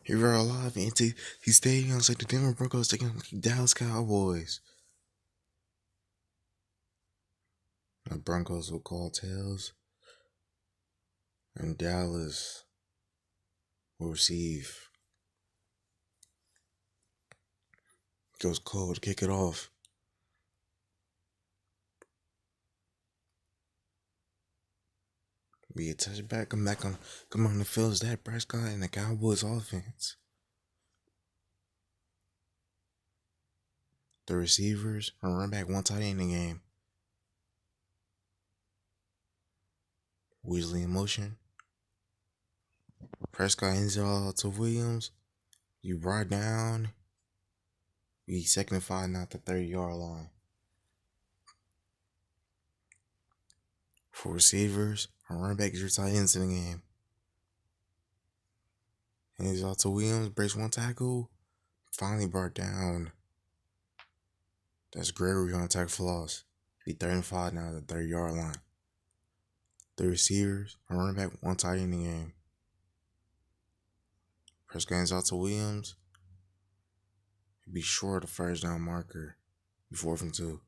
He were alive into these stadiums like the Denver Broncos taking the Dallas Cowboys. The Broncos will call tails, and Dallas will receive. Goes cold, kick it off. Be a touchback, come on the field is that Prescott and the Cowboys offense. The receivers are run back one tight end in the game. Weasley in motion. Prescott ends it all to Williams. You brought down. Be 2nd and 5 now at the 30-yard line. For receivers, our running back is your tight ends in the game. Hands off to Williams, breaks one tackle. Finally brought down. That's Gregory on attack for loss. Be 3rd and 5 now at the 30-yard line. The receivers, our running back, one tight end in the game. Prescott hands off to Williams. Be short of the first down marker. Be 4th and 2.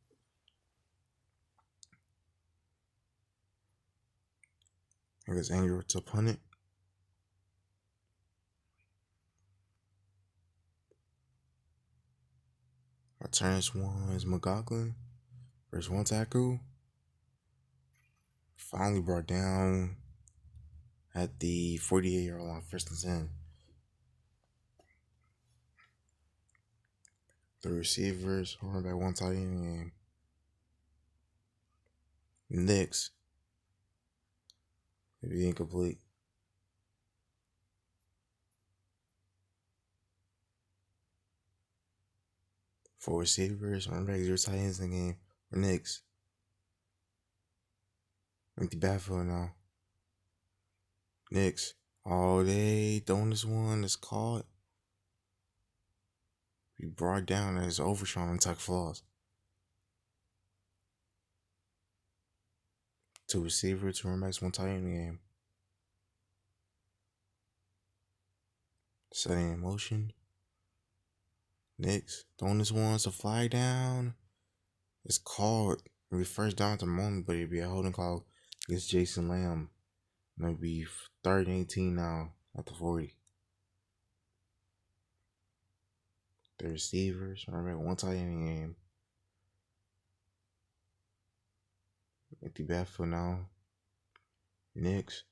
It was Andrew to punt it. Returns one is McLaughlin. Breaks one tackle. Finally brought down at the 48-yard line, 1st and 10. The receivers, running back one tight end in the game. Knicks. It'd be incomplete. For receivers, running back zero tight ends in the game. For Knicks. Empty backfield now. Knicks. All day throwing this one is caught. Be brought down as Overshawn and Tuck Floss. Two receivers, two running backs, one tight end in the game. Setting in motion. Knicks. Throwing this one, it's a flag down. It's called. It'll be first down at the moment, but it'll be a holding call against Jason Lamb. And it'll be 3rd and 18 now at the 40. The receivers, running back one tight end in the game. Empty backfield now. Knicks.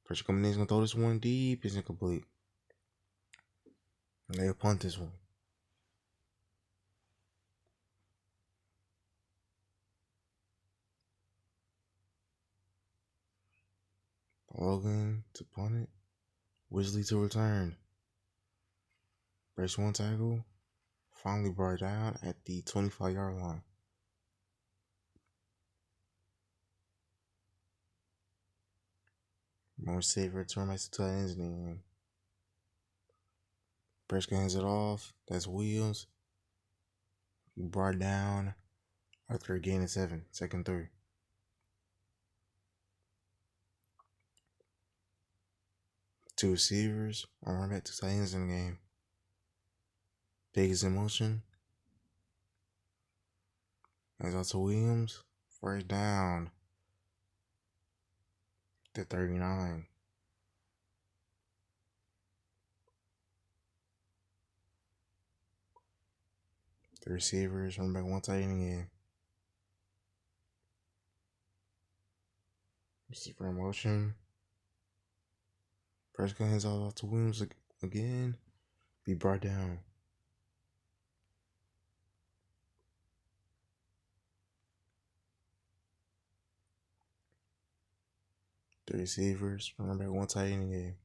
Pressure coming in, is gonna throw this one deep. It's incomplete. And they'll punt this one. Logan to punt it. Weasley to return. Breaks one tackle. Finally brought down at the 25-yard line. More safer turn my two tight ends in the game. Prescott hands it off. That's Williams. He brought down after a gain of 7. 2nd and 3. Two receivers. I run back two tight ends in the game. Big is in motion. Hands off to Williams. First down. To 39. The receivers run back one tight end in the game. Receiver in motion. Prescott hands off to Williams again. Be brought down. The receivers run back one tight end in the game.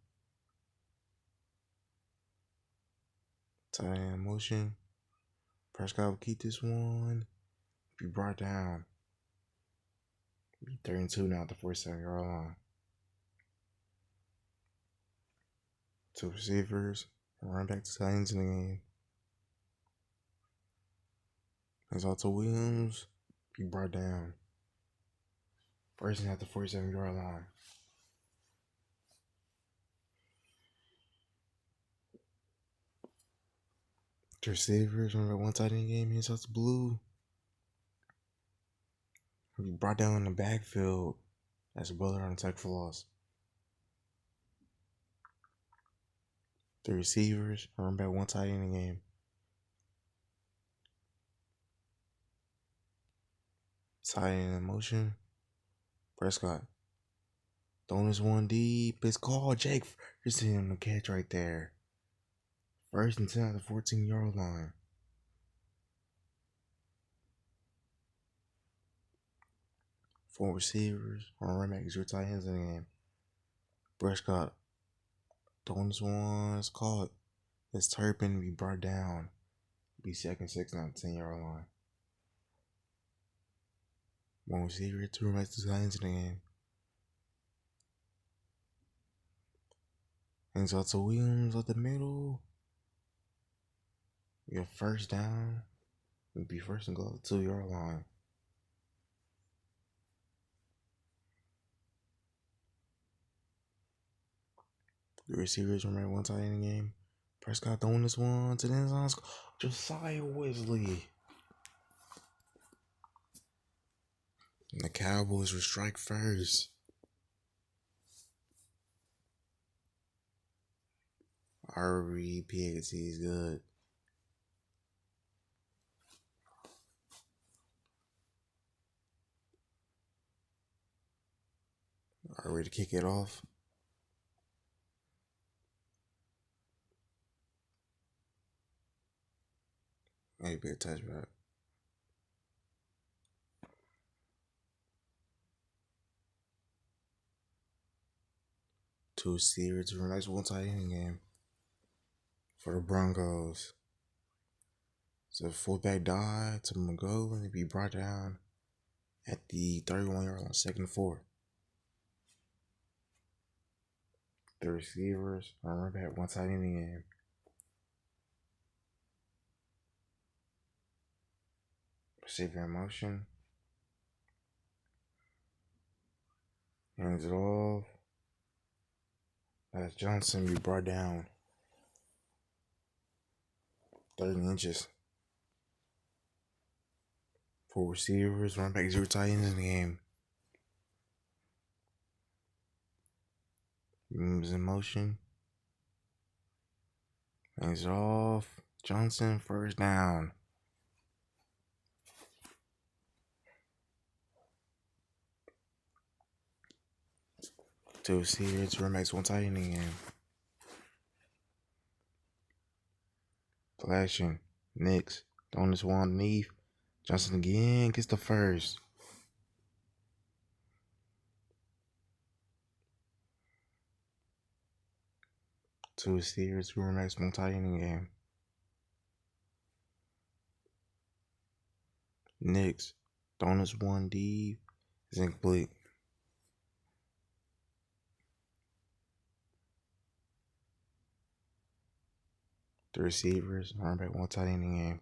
Tight end in motion. Prescott will keep this one. Be brought down. Be 3rd and 2 now at the 47-yard line. Two receivers. Run back to tight ends in the game. Hands off to Williams. Be brought down. First and at the 47-yard line. The receivers, remember one tight end game, he's out the blue. He brought down in the backfield. That's a brother on the tackle for loss. The receivers, remember one tight end in the game. Tight end in motion. Prescott. Throwing this one deep. It's called Jake. You're seeing the catch right there. 1st and 10 at the 14-yard line. Four receivers, one running back, 0 tight ends in the game. Prescott. Throwing this one. It's called. It's Turpin. Be brought down. Be 2nd, 6 on the 10-yard line. One receiver, two running backs, 2 tight ends in the game. Hands out to Williams up the middle. We have 1st down. We'd be 1st and goal at the 2-yard line. The receivers remember one tight end in the game. Prescott throwing this one to the end zone. Josiah Wesley. And the Cowboys will strike first. RVPAT is good. Are we ready to kick it off? Maybe a touchback. Two receivers, two nice one tight end game for the Broncos. So fullback dive to McGo and be brought down at the 31-yard line, 2nd and 4. The receivers are running back one tight end in the game. Receiver in motion. Hands it off. As Johnson be brought down 30 inches. Four receivers, running back, 0 tight ends in the game. Moves in motion. Hands it off. Johnson, 1st down. Two receivers, running backs, one tight end in the game. Flashing. Knicks. Throwing this one underneath. Johnson again gets the 1st. Two receivers, two running backs, one tight end in the game. Knicks. Throwing this one deep. Is incomplete. The receivers, running back, one tight end in the game.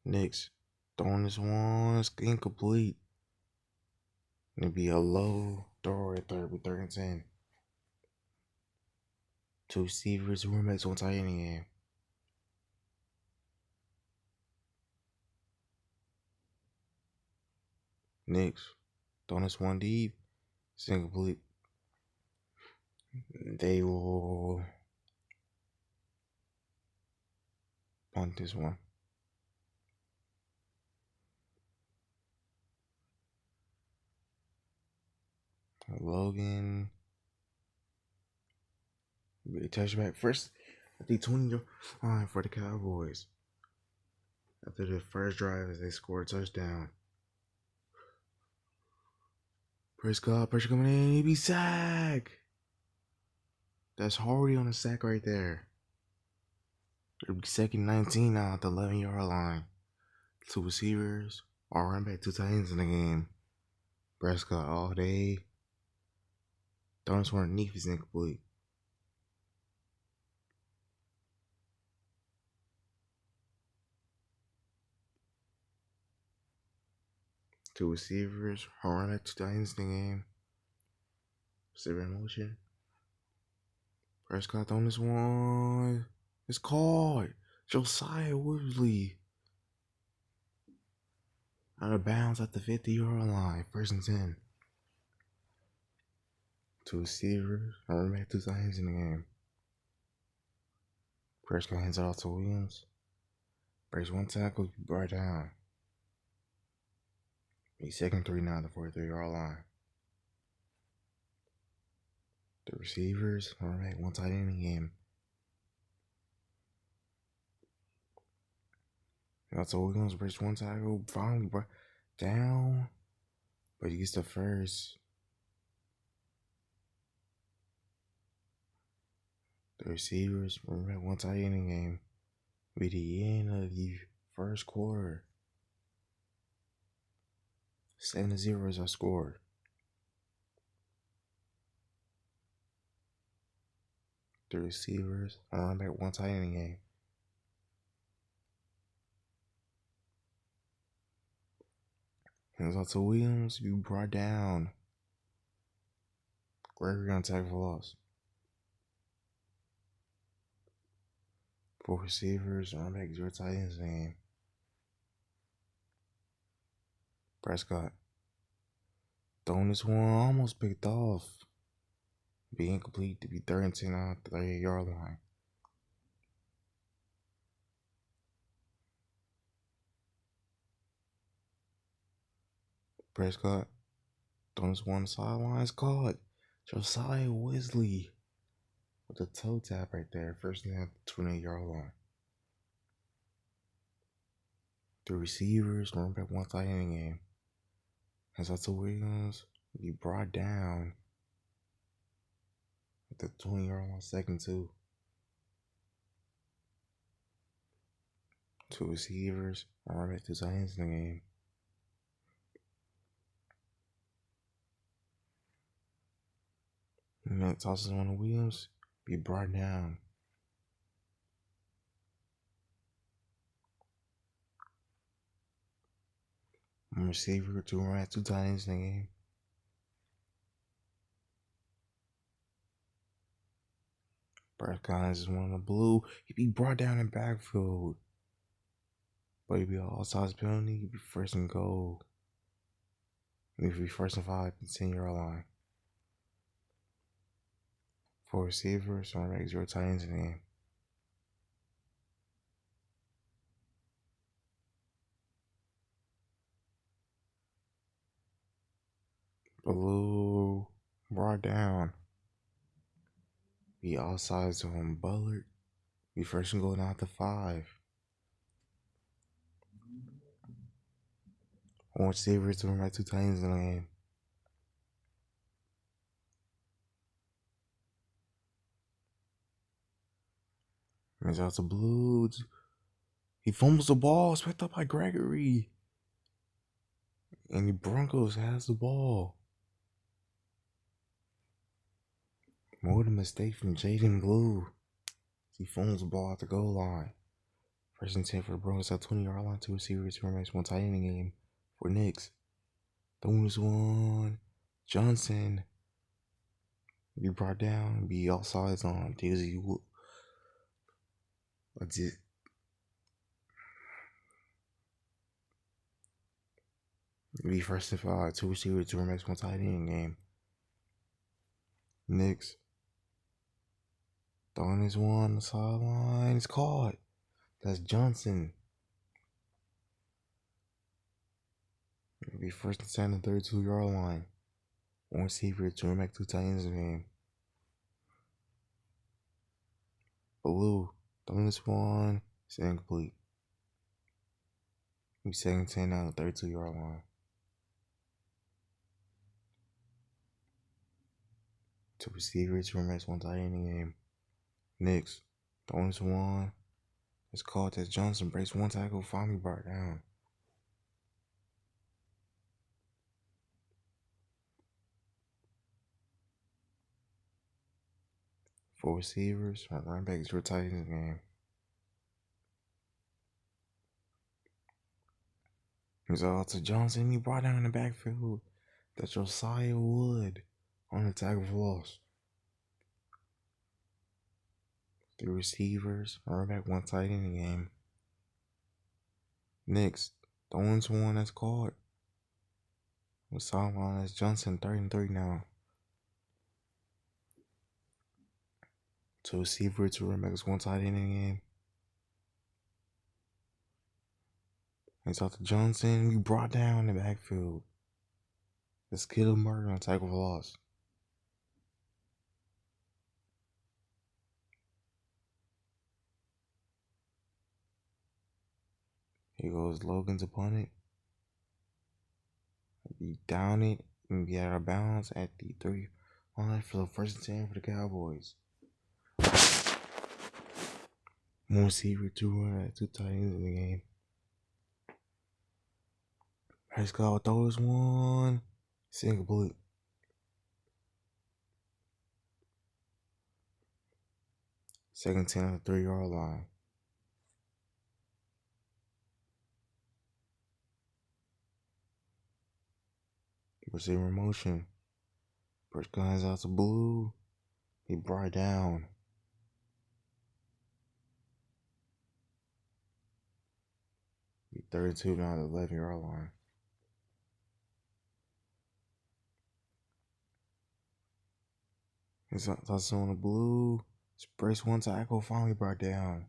Knicks. Throwing this one, it's incomplete. It'll be a low throw at 3rd and 10. Two receivers, two running backs, one tight end in the game. Knicks. Throwing this one deep. It's incomplete. They will punt this one. Logan. Be a touchback. First at the 20-yard line for the Cowboys. After the first drive as they scored a touchdown. Prescott, pressure coming in. He be sacked. That's Hardy on the sack right there. It'll be 2nd 19 now at the 11-yard line. Two receivers, all running back, two tight ends in the game. Prescott all day. Throwing this one underneath is incomplete. Two receivers, all running back, two tight ends in the game. Receiver in motion. Prescott on this one. It's caught. Josiah Woodley out of bounds at the 50-yard line. First and 10. Two receivers. Running back, two tight ends in the game. Prescott hands it off to Williams. Breaks one tackle, brought down. He's second 3 now at the 43-yard line. The receivers, running back, one tight end in the game. Also, Williams breaks one tackle, finally brought down, but he gets the first. The receivers, running back, one tight end in the game. Be the end of the first quarter. 7-0 is our score. The receivers, running back, one tight end in the game. Hands off to Williams, be brought down. Gregory on tackle for loss. Four receivers, running back, zero tight ends in the game. Prescott. Throwing this one, almost picked off. Be incomplete to be 3rd and 10 on the 38-yard line. Prescott. Throwing this one sidelines, caught. Josiah Wesley with a toe tap right there. First and 10 at the 28-yard line. The receivers, running back, one tight end in the game. Hands off to Williams. Be brought down at the 20-yard line, second 2. Two receivers, running back, two tight ends in the game. And then tosses one to Williams. Be brought down. One receiver, two running back, two tight ends in the game. Prescott is one on the blue. He'd be brought down in backfield. But he'd be an all-size penalty. He'd be first and goal. He'd be first and 5 at the 10-yard line. Four receivers, running back, zero tight ends in the game. Blue, brought down. Be all sides on Bullard. Be first and goal now at the 5. One receiver, two running back, two tight ends in the game. He's out to Blues. He fumbles the ball. It's picked up by Gregory. And the Broncos has the ball. More than a mistake from Jaden Blue. He fumbles the ball at the goal line. First and 10 for the Broncos at 20-yard line. Two receivers, two running backs, one tight end in the game for Knicks. Throwing this one. Johnson. Be brought down. Be all sides on Daisy Wood. That's it. Be first and 5. Two receivers, two running backs, one tight end in the game. Knicks. Throwing this one on the sideline. It's caught. That's Johnson. It'll be first and 10 on the 32-yard line. One receiver, two running back, two tight ends in the game. Blue. Throwing this one. It's incomplete. It'll be second and 10 on the 32-yard line. Two receivers, two running backs, one tight end in the game. Knicks. Throwing this one. It's caught as Johnson breaks one tackle, finally brought down. Four receivers, running backs, zero tight ends in the game. He's out to Johnson. He brought down in the backfield. That's Josiah Wood on the tackle for loss. Three receivers, running back, one tight end in the game. Next, the only one that's caught was sideline. That's Johnson, 3rd and 3 now. Two receivers, two running backs, one tight end in the game. It's out to Johnson. We brought down the backfield. Let's kill him murder on tackle for loss. Here goes Logan's opponent. Be down it and be out of bounds at the 3 line for the 1st and 10 for the Cowboys. One receiver, two running, two tight ends in the game. Prescott throws one. Single bullet. 2nd 10 on the 3-yard line. Receiver motion. First guys out to blue. He brought down. Be 32 down to the 11-yard line. He's tossing on the blue. Brace one tackle, finally brought down.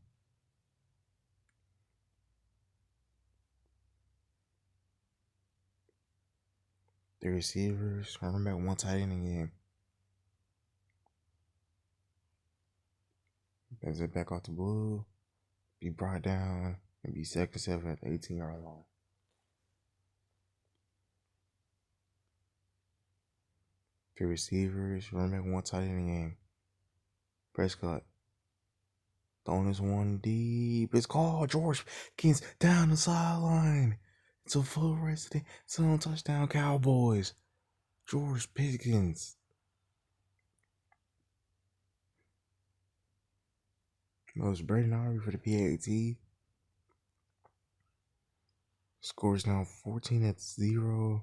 The receivers, running back, one tight end in the game. As it back off the blue, be brought down and be 2nd 7 at the 18-yard line. The receivers, running back, one tight end in the game. Prescott throwing this one deep. It's called George Pickens down the sideline. It's a full rest. It's a touchdown, Cowboys. George Pickens. That was Brandon Aubrey for the PAT. Score is now 14-0.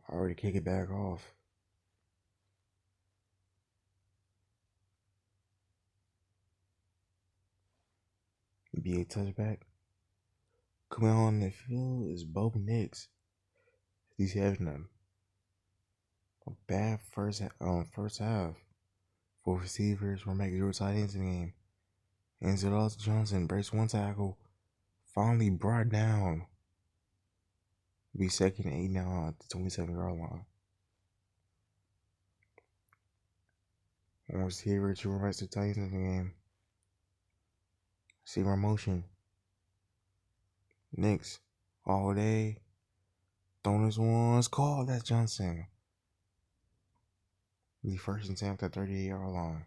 I already kick it back off. Be a touchback. Coming on the field is Bo Nix. He's having a bad first half. 4 receivers were making 0 tight ends in the game. Anzalone Johnson breaks one tackle. Finally brought down. Be 2nd 8 now at the 27-yard line. One receiver, 2 running backs, 2 tight ends in the game. Receiver motion. Nix all day. Throwing this one. It's called. That's Johnson. The 1st and 10 at the 38-yard line.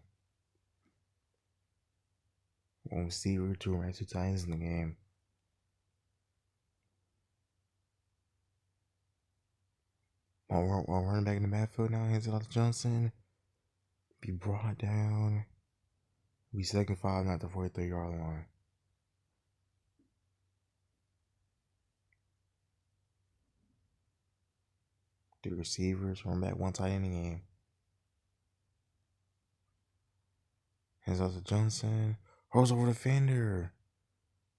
One receiver, 2 running backs, 2 tight ends in the game. While running back in the backfield now, hands it off to Johnson. Be brought down. Be 2nd 5 now at the 43-yard line. The receivers, run back, one tight end in the game. Hands off to Johnson. Rolls over the fender.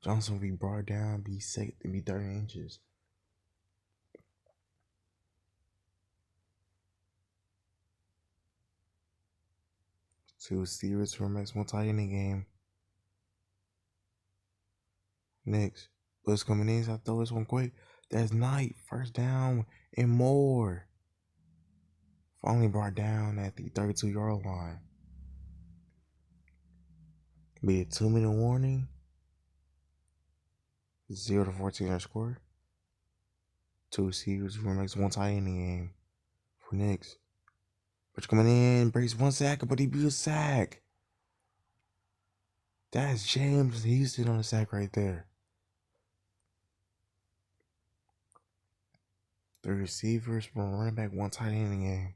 Johnson will be brought down, be 30 inches. Two receivers, run backs, one tight end in the game. Next, Blitz coming in. So I throw this one quick. That's Knight. 1st down and more. Finally brought down at the 32-yard line. Be a 2-minute warning. 0-14 our score. Two receivers, run backs, one tight end in the game. For next. But coming in, breaks one sack, but he beat a sack. That's James Houston on the sack right there. The receivers, one running back, one tight end in the game.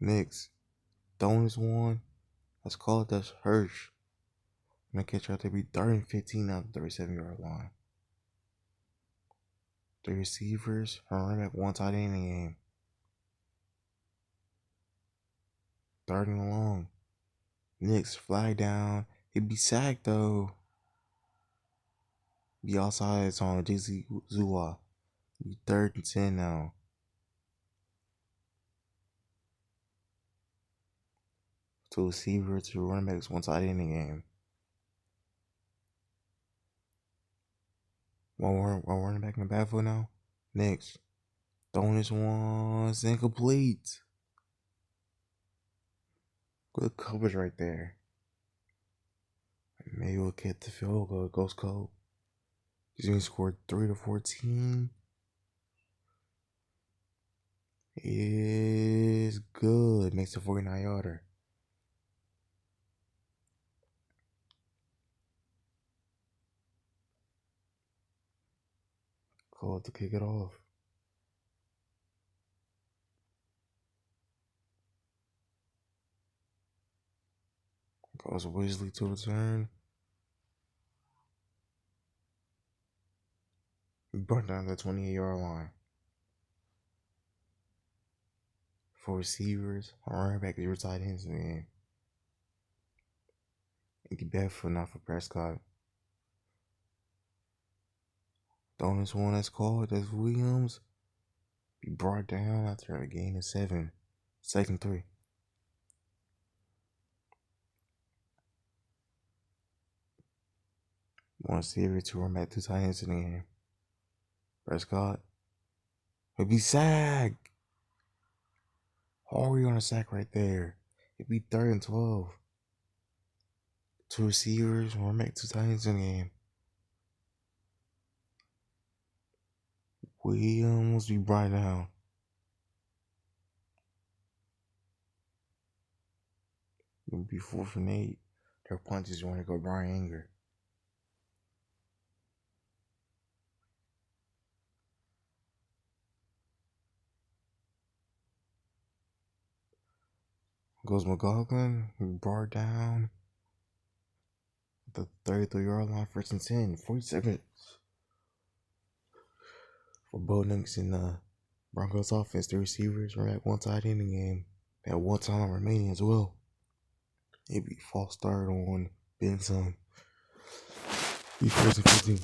Next, throwing this one. Let's call it that's Hirsch. And the catch out there be 3rd and 15 out the 37-yard line. The receivers, running back, one tight end in the game. 3rd and long. Knicks flag down. He'd be sacked though. Be outside. It's on Dizzy Zua. Be 3rd and 10 now. Two receivers, two running backs, one tight end in the game. One running back in the backfield now. Knicks throwing this one. It's incomplete. Good coverage right there. Maybe we'll get the field goal. It goes cold. He's going to score 3-14. Is good. Makes a 49-yarder. Called to kick it off. Goes Weasley to return. We brought down the 28-yard line. 4 receivers, a running back, 0 tight ends in the game. Empty backfield now for Prescott. Throwing this one that's called, that's Williams. Be brought down after a gain of 7. 2nd and 3. One receiver, 2 running back, 2 tight ends in the game. Prescott. He'll be sacked. Hurry on a sack right there. It'd be 3rd and 12. 2 receivers, 1 running back, 2 tight ends in the game. Williams be brought down. It'll be 4th and 8. Their punches want to go Brian Anger. Goes McLaughlin, brought down the 33-yard line, 1st and 10, 40 seconds for Bo Nix in the Broncos offense. 3 receivers, running back, 1 tight end in the game. They had 1 time remaining as well. It'd be false start on Benson. Be 1st and 15.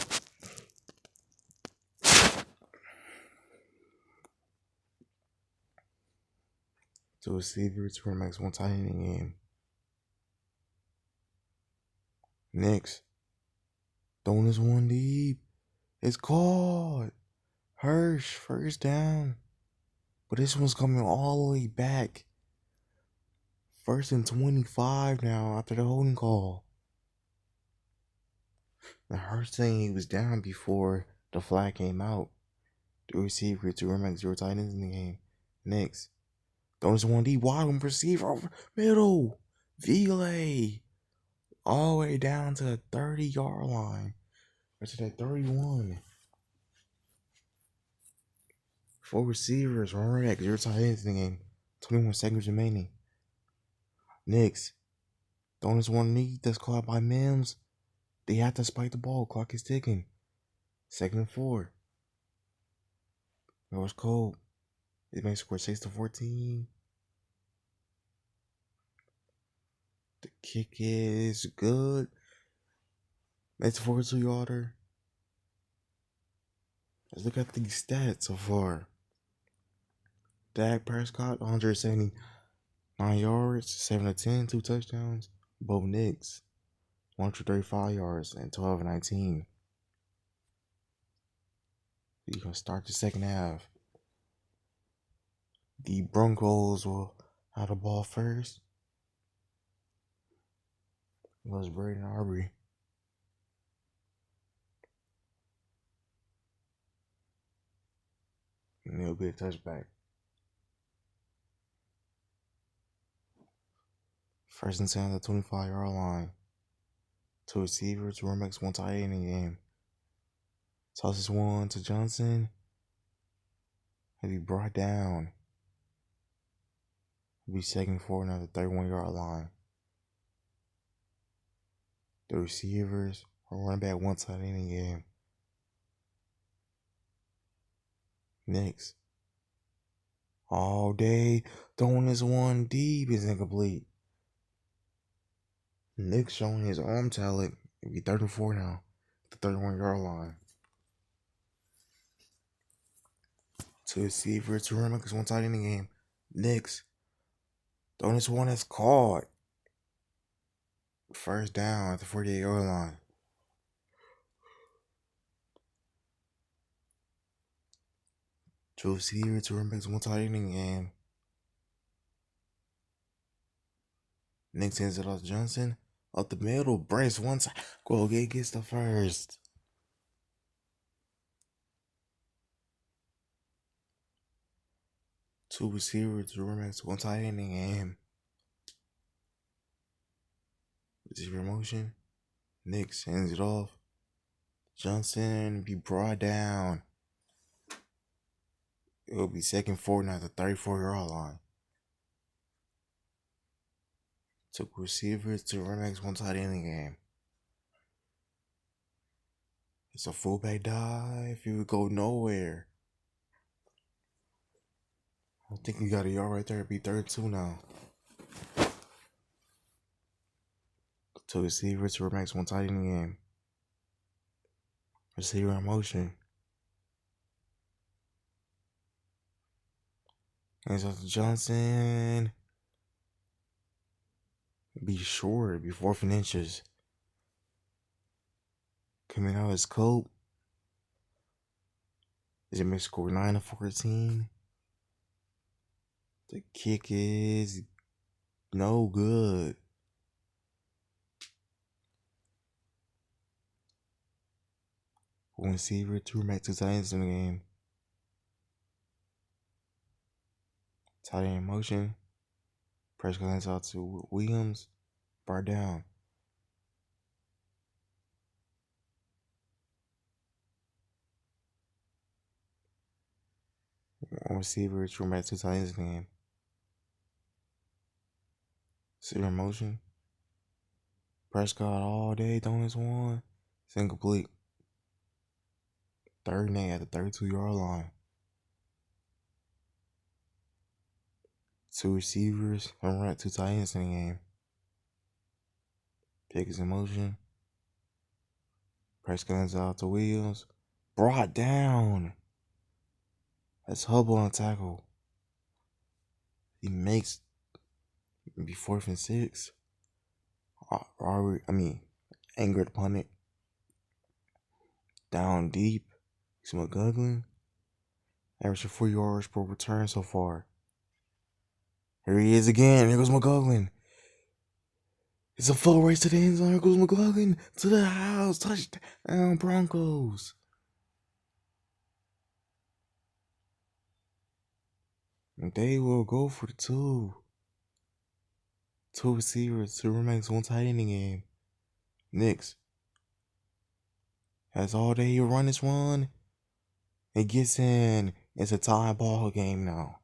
Two receivers, running backs, 1 tight end in the game. Next, throwing this one deep. It's caught. Hirsch, 1st down. But this one's coming all the way back. 1st and 25 now after the holding call. The Hirsch saying he was down before the flag came out. The receiver, 2 running backs, 0 tight ends in the game. Next, throwing this one deep, wide open receiver over middle. Ville. All the way down to the 30-yard line. Or to that 31. 4 receivers, 1 running back, 0 tight ends in the game. 21 seconds remaining. Next, throwing this one knee that's caught by Mims. They have to spike the ball. Clock is ticking. 2nd and 4. It was cold. It may score 6-14. The kick is good. That's a 42-yarder. Let's look at these stats so far. Dak Prescott, 179 yards, 7 of 10, 2 touchdowns. Bo Nix, 135 yards and 12 of 19. You can start the 2nd half. The Broncos will have the ball first. It was Braden Arbery. And it'll be a touchback. 1st and 10 at the 25-yard line. 2 receivers, 2 running backs, 1 tight end in the game. Tosses one to Johnson. He'll be brought down. He'll be 2nd and 4 now at the 31-yard line. The receivers, 1 running back, 1 tight end in the game. Knicks. All day. Throwing this one deep is incomplete. Knicks showing his arm talent. It'll be 34 now. The 31-yard line. To receiver to run because one tight in the game. Knicks. Throwing this one that's caught. First down at the 48-yard line. To receiver to run because one tight in the game. Knicks hands it off to Johnson. Up the middle. Brace one side. Go gets the first. Two receivers to run back one tight in the game. Receiver motion. Knicks hands it off. Johnson be brought down. It will be second forward now at the 34-yard line. Took receivers to run backs one tight in the game. It's a fullback dive. He would go nowhere. I think he got a yard right there. It'd be 32 now. To receivers to run backs one tight in the game. Receiver in motion. Hands off to Johnson. Be short. Be 4 inches. Coming out his coat. Is it score 9-14? The kick is no good. One receiver, two back, two tight ends in the game. Tight end in motion. Pressure hands out to Williams. Bar down. One receiver, two back, two tight ends in the game. Receiver in motion. Prescott all day throwing this one. It's incomplete. Third and 8 at the 32-yard line. Two receivers, one right, two tight ends in the game. Pick is in motion. Prescott hands out to Williams. Brought down. That's Hubble on tackle. He makes be 4th and 6. Angered opponent. Down deep. He's McGuggling. Averaging 4 yards per return so far. Here he is again. Here goes McGuggling. It's a full race to the end zone. Here goes McGuggling to the house. Touchdown, Broncos. And they will go for the two. Two receivers, two remains, one tight end in the game. Knicks. Has all day. He'll run this one. It gets in. It's a tie ball game now.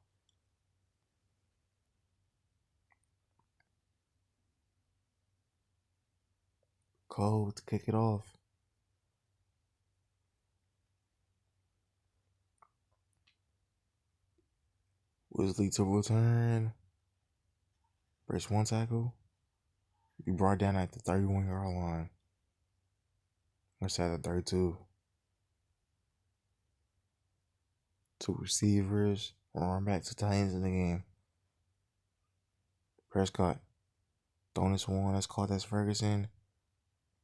Cole to kick it off. Weasley to return. Brace one tackle. Be brought down at the 31-yard line. Let's at the 32. Two receivers. Run back to tight ends in the game. Prescott. Throwing this one. That's caught. That's Ferguson.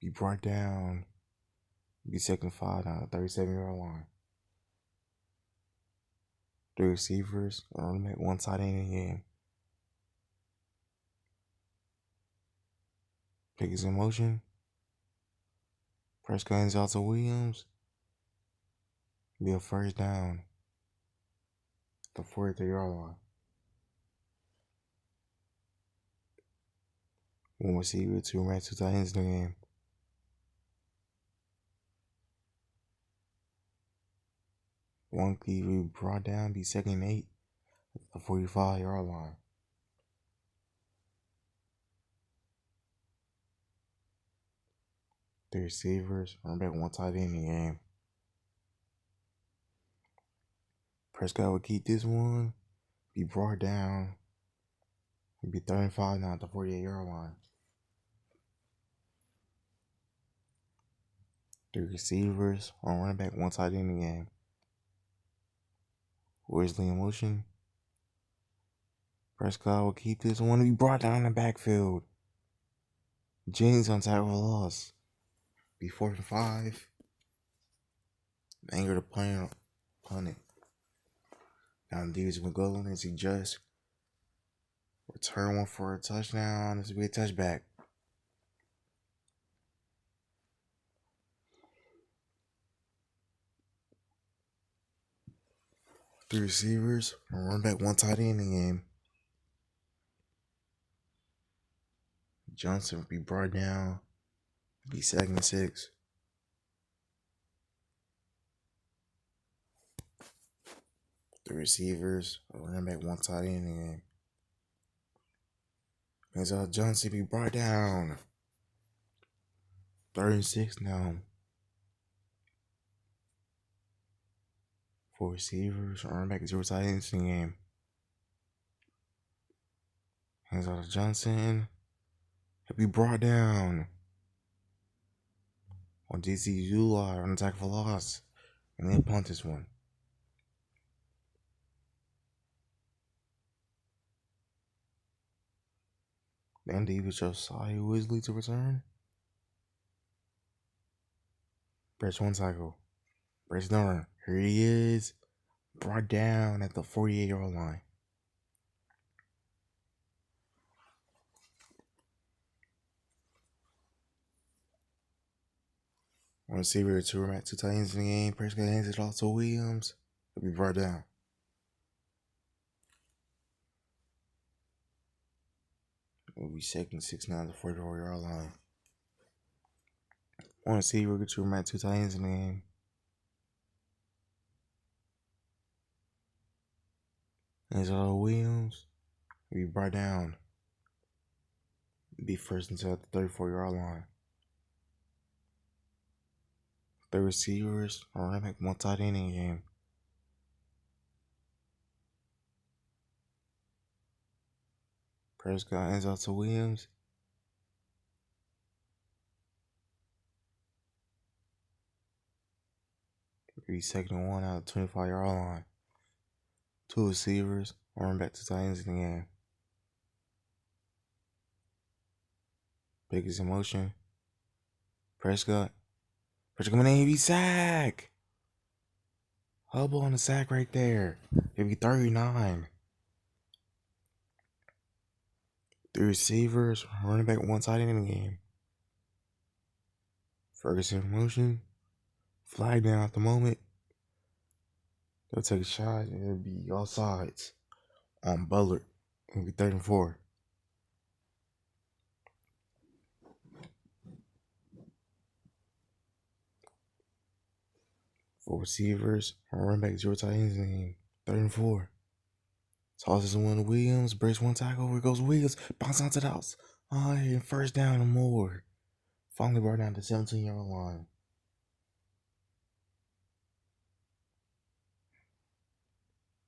Be brought down. Be second 5 now, 37-yard line. Three receivers. Run back one tight end in the game. Pick is in motion. Prescott hands out to Williams. Be a first down. The 43-yard line. One receiver, two right, two tight ends in the game. One key be brought down, be second and 8 at the 45-yard line. Three receivers, run back one tight end in the game. Prescott would keep this one. Be brought down. It'd be 35 now at the 48-yard line. The receivers on running back, one tight end in the game. Wesley in motion. Prescott will keep this one. Be brought down in the backfield. Jennings on tackle for loss. Be 4th and 5. Anger to punt it. Down Davis McGullin as he just return one for a touchdown. This will be a touchback. Three receivers, running back, one tight end in the game. Johnson will be brought down. Be 2nd and 6. The receivers, running back, one tight end in the game. Denzel Johnson be brought down. 3rd and 6 now. 4 receivers, running back, 0 tight ends in the game. Denzel Johnson, he'll be brought down. On DC Zula on attack for loss. And then punt this one. Then Davis Josiah Wesley to return. Press one tackle. Press down. Here he is. Brought down at the 48-yard line. One receiver, two tight ends in the game. Prescott hands it off to Williams. He'll be brought down. It'll be 2nd and 6 now at the 44-yard line. One receiver, two tight ends in the game. Hands it off to Williams. He'll be brought down. It'll be 1st and 10 at the 34-yard line. The receivers are running back, one tight end in the game. Prescott hands out to Williams. It'll be 2nd and 1 out of the 25-yard line. 2 receivers, running back, 2 tight ends in the game. Biggest in motion. Prescott coming in, he'll be sacked. Hubble on the sack right there. He'll be 39. 3 receivers, running back, one tight end in the game. Ferguson in motion. Flag down at the moment. They'll take a shot and it'll be all sides on Bullard. It'll be 3rd and 4. Four receivers, running back, 0 tight ends in the game. 3rd and 4. Tosses one to Williams, breaks one tackle, here goes Williams, bounce onto the house. And 1st down and more. Finally brought down to the 17-yard line.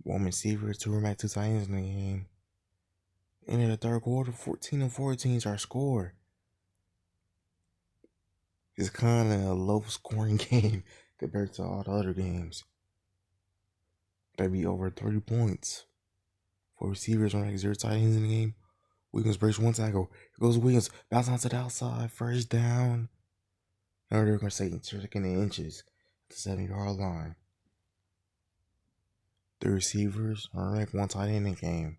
One receiver, two running back, 2 tight ends in the game. In the 3rd quarter, 14-14 is our score. It's kind of a low-scoring game compared to all the other games. That'd be over 30 points. 4 receivers, running back, 0 tight ends in the game. Williams breaks one tackle. Here goes Williams. Bounce onto the outside. 1st down. Now they're going to say 2nd and inches at the 7-yard line. The receivers are ranked, one tight end in the game.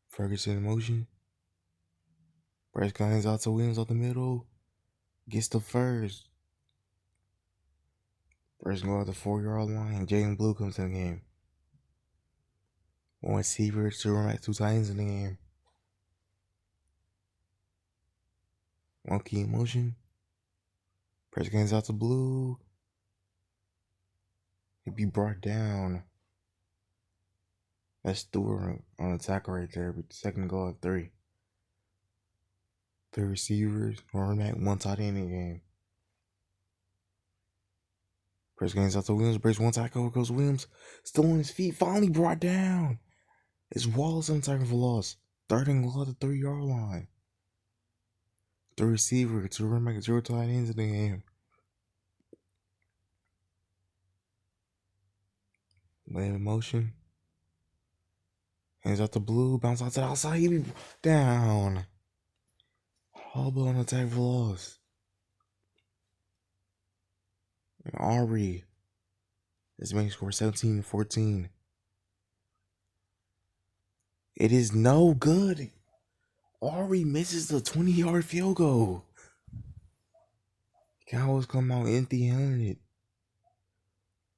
Ferguson in motion. Prescott hands out to Williams up the middle. Gets the 1st. Prescott goes at the 4-yard line. Jaden Blue comes in the game. One receiver, 2 running back, 2 tight ends in the game. One key in motion. Prescott hands out to Blue. He'd be brought down. That's Stewart on the tackle right there, but 2nd goal at 3. 3 receivers, running back, one tight end in the game. Press gains out to Williams, breaks one tackle, goes Williams, still on his feet, finally brought down. It's Wallace on tackle for loss. Third and goal at the 3-yard line. The receiver, to run back 0 tight ends in the game. Lay in motion. Hands out the blue, bounce out to the outside, he be down. Hubble on the tackle for loss. And Aubrey is making score 17-14. It is no good. Aubrey misses the 20-yard field goal. Cowboys come out empty-handed.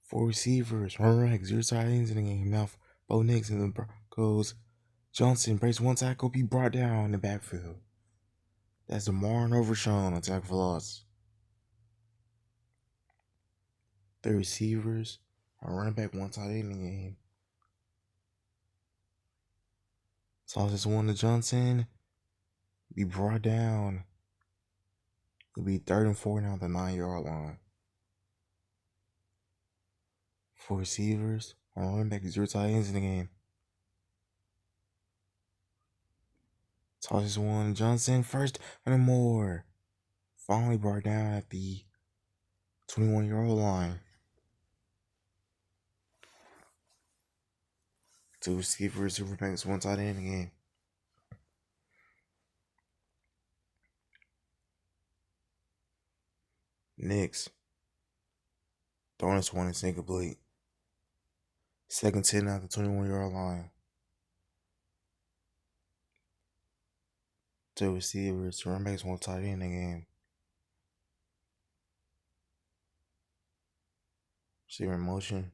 4 receivers, run back, 0 tight ends in the game. Now Bo Nix and the Broncos. Johnson breaks one tackle, be brought down in the backfield. That's DeMar and Overshawn on tackle for loss. The receivers are running back, 1 tight end in the game. Tosses one to Johnson. Be brought down. It'll be 3rd and 4 now at the 9-yard line. 4 receivers are running back, 0 tight ends in the game. Tosses one to Johnson. First and more. Finally brought down at the 21-yard line. 2 receivers, 2 running backs, 1 tight end in the game. Knicks. Throwing this one is incomplete. 2nd 10 at the 21-yard line. 2 receivers, 2 running backs, 1 tight end in the game. Receiver in motion.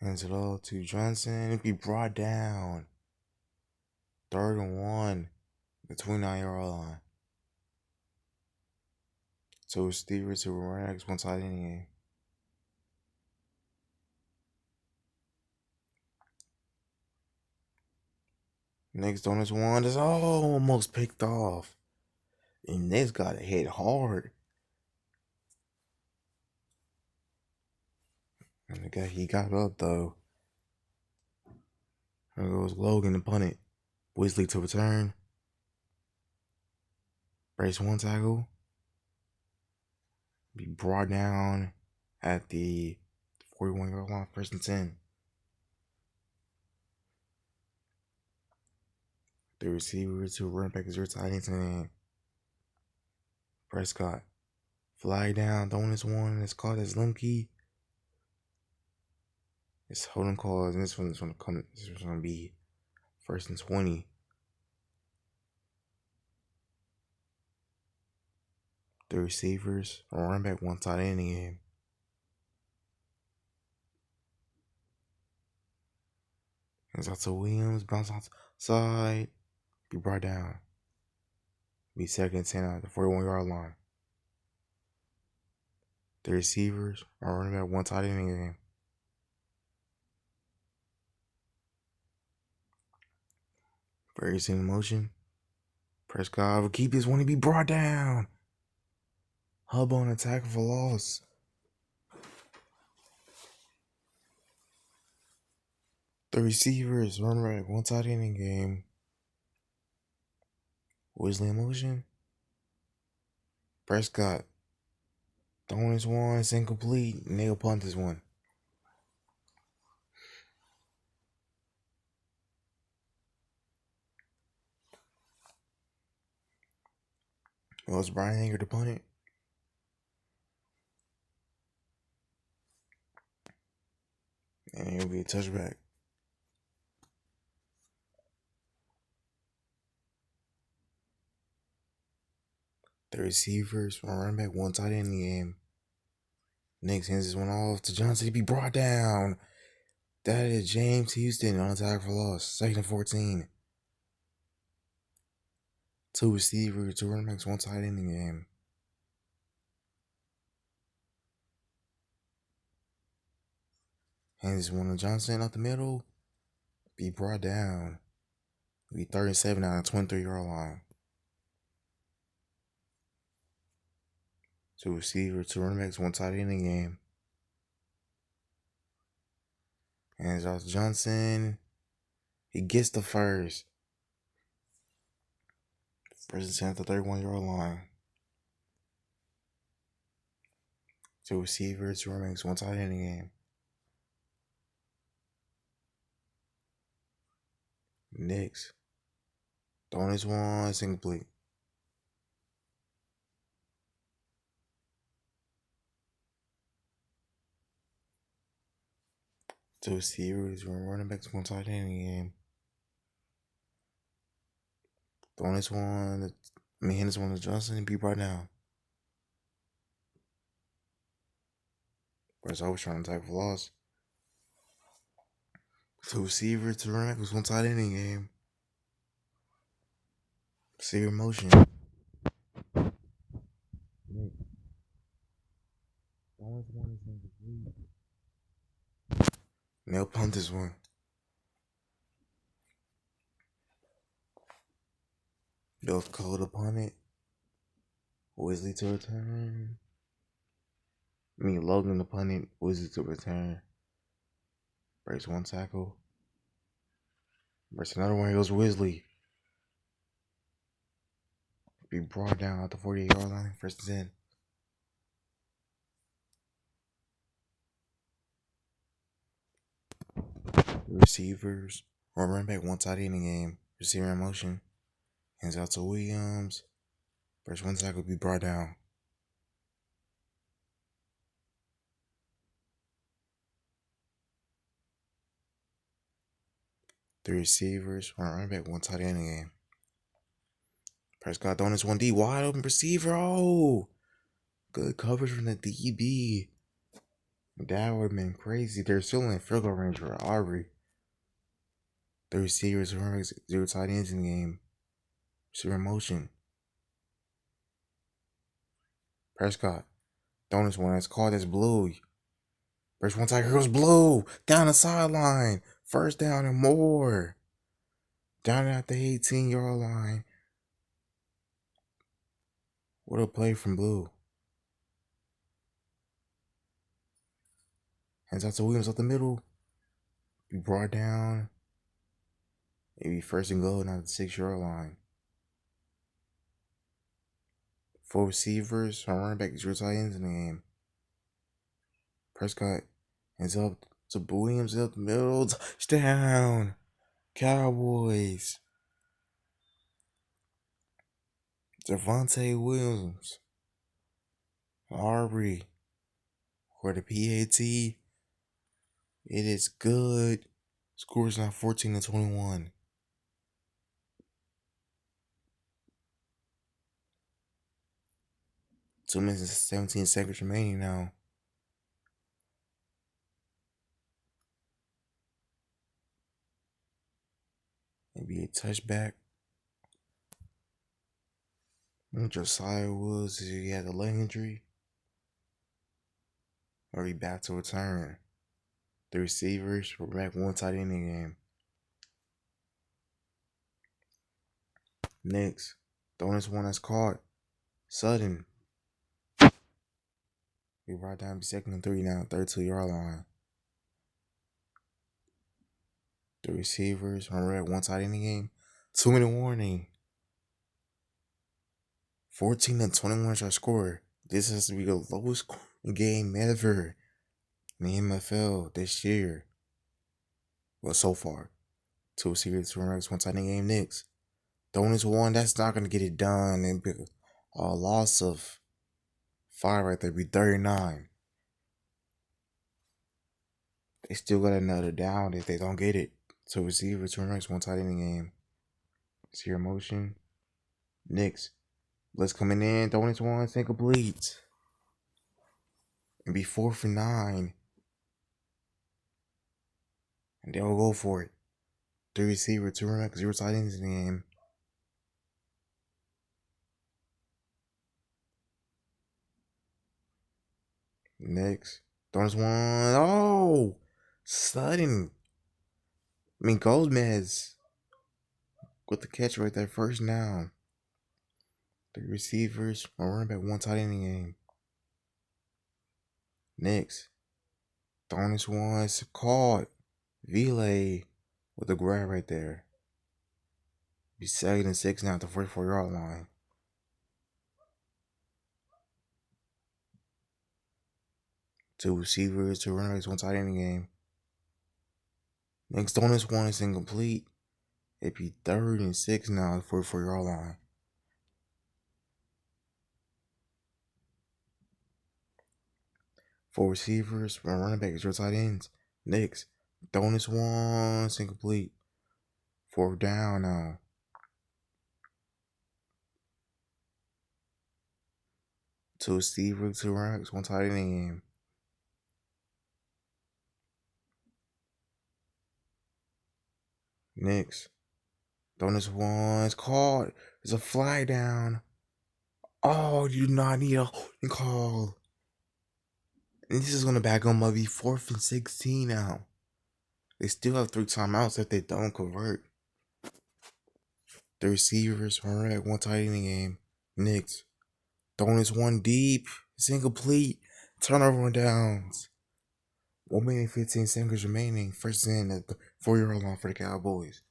Hands it off to Johnson. It'll be brought down. 3rd and 1. The 29-yard line. 2 receivers, 2 running backs, 1 tight end in the game. Next on this one is almost picked off. And Next got to hit hard. And the guy, he got up though. There goes Logan to punt it. Weasley to return. Brace one tackle. Be brought down at the 41-yard line, 1st and 10. The receiver to run back 0 tight ends in the game. Prescott. Flag down, throwing this one. It's caught as Lemke. It's holding calls, and this one's going to be 1st and 20. The receivers are running back, 1 tight end in the game. It's out to Williams, bounce outside, be brought down. Be 2nd and 10 at the 41-yard line. The receivers are running back, 1 tight end in the game. Ferguson in motion. Prescott will keep this one to be brought down. Hub on attack for loss. The receivers run back, 1 tight end in the game. Weasley in motion. Prescott throwing this one, it's incomplete. Nail punt this one. Well, it's Brian Hager to punt it. And it'll be a touchback. The receivers are running back, 1 tight end in the game. Knicks hands this one off to Johnson to be brought down. That is James Houston on attack for loss. 2nd and 14. 2 receivers, 2 running backs, 1 tight end in the game. Hands this one to Johnson out the middle. Be brought down. Be 3rd and 7 out of 23-yard line. Two receivers, two running backs, one tight end in the game. And Josh Johnson, he gets the first. First and 10 at the 31-yard line. Two receivers, two running backs, one tight end in the game. Next. Throwing this one, it's incomplete. Two receivers, one running backs, one tight end in the game. Throwing this one, hitting this one to Johnson and be brought down. Whereas I was trying to tackle for loss. Two receivers, two running backs, one tight end in the game. Receiver motion. They'll punt this one. They'll call the punt it. Wesley to return. Logan to punt it. Wesley to return. Breaks one tackle. Breaks another one. Here goes Wesley. Be brought down at the 48-yard line. First and 10. Receivers. One running back, one tight end in the game. Receiver in motion. Hands out to Williams. Breaks one tackle. Be brought down. Three receivers. One running back, one tight end in the game. Prescott throwing this 1D. Wide open receiver. Oh! Good coverage from the DB. That would have been crazy. They're still in field goal range for Aubrey. The receivers, zero tight ends in the game. Receiver motion. Prescott. Throwing this one. That's called as blue. First one tiger goes blue. Down the sideline. First down and more. Down at the 18-yard line. What a play from blue. Hands out to Williams up the middle. Be brought down. Maybe first and goal now at the 6-yard line. Four receivers, one running back, zero tight ends in the game. Prescott hands up to Williams up the middle. Touchdown. Cowboys. Javonte Williams. Aubrey. For the PAT. It is good. Score is now 14-21. Two minutes and 17 seconds remaining now. Maybe a touchback. Josiah Woods, he had a leg injury. Or he back to return. The receivers were back, one tight end in the game. Next, throwing this one that's caught. Sudden. We brought down to 2nd and 3 now, 32-yard line. The receivers were at one tight end in the game. 2-minute warning. 14-21 is our score. This has to be the lowest game ever in the NFL this year. Well, so far. Two receivers, two runners, one tight end game. Next, throwing this one, that's not going to get it done. And a loss of 5 right there, be 39. They still got another down if they don't get it. Two receivers, two runners, one tight end in the game. See your motion. Next, blitz coming in, throwing this one, it's incomplete. And be 4th and 9. And they'll go for it. Three receivers, two runners, zero tight ends in the game. Next, throwing this one. Oh! Sudden. Gomez with the catch right there, first down. Three receivers, one running back, one tight end in the game. Next, throwing this one's caught. Relay with the grab right there. Be 2nd and 6 now at the 44-yard line. Two receivers, two running backs, one tight end in the game. Next on this one is incomplete. It'd be 3rd and 6 now at the 44-yard line. Four receivers, one running back, zero tight ends. Next, throwing this one, it's incomplete. 4th down now. Two receivers, two running backs, one tight end in the game. Next, throwing this one, it's caught. It's a fly down. Oh, you do not need a holding call. And this is going to back on maybe 4th and 16 now. They still have 3 timeouts if they don't convert. The receivers, one right, one tight end in the game. Next, throwing this one deep. It's incomplete. Turnover on downs. 1 minute and 15 seconds remaining. First in at the 4-yard line for the Cowboys.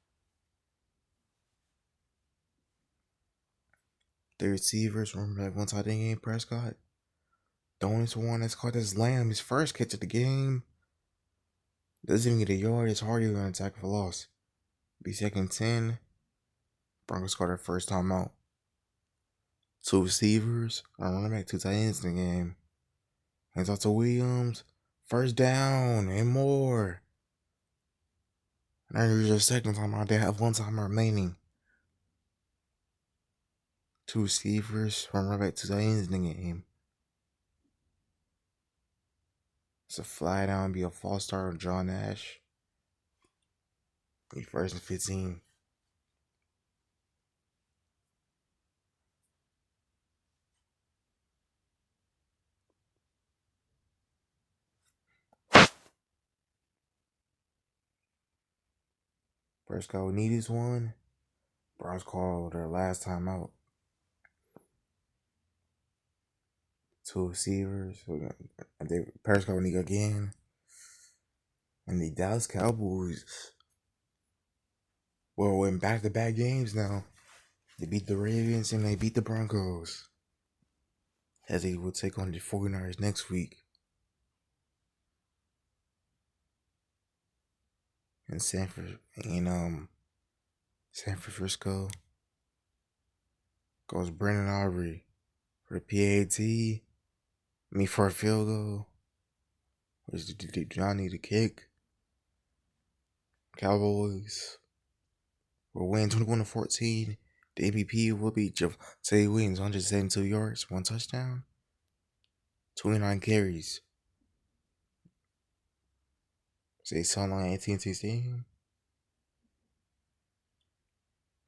The receivers, one right, one tight end in the game. Prescott. Throwing this one that's caught as Lamb. His first catch of the game. Doesn't even get a yard. It's hard to attack for loss. Be 2nd and 10. Broncos scored their first time out. Two receivers, a running back, two tight ends in the game. Hands off to Williams. First down and more. Now here's your second time out. They have 1 time remaining. Two receivers, one running back, two tight ends in the game. It's a fly down, be a false start on John Nash. Be 1st and 15. Prescott would need this one. Browns called their last time out. Two receivers. Prescott would need again. And the Dallas Cowboys, well, in back-to-back games now. They beat the Ravens and they beat the Broncos. As they will take on the 49ers next week. In San Francisco goes Brandon Aubrey for the PAT. For a field goal. Which do not need a kick. Cowboys will win 21-14. The MVP will be Javonte Williams, 172 yards, 1 touchdown, 29 carries. Say something like AT&T Stadium.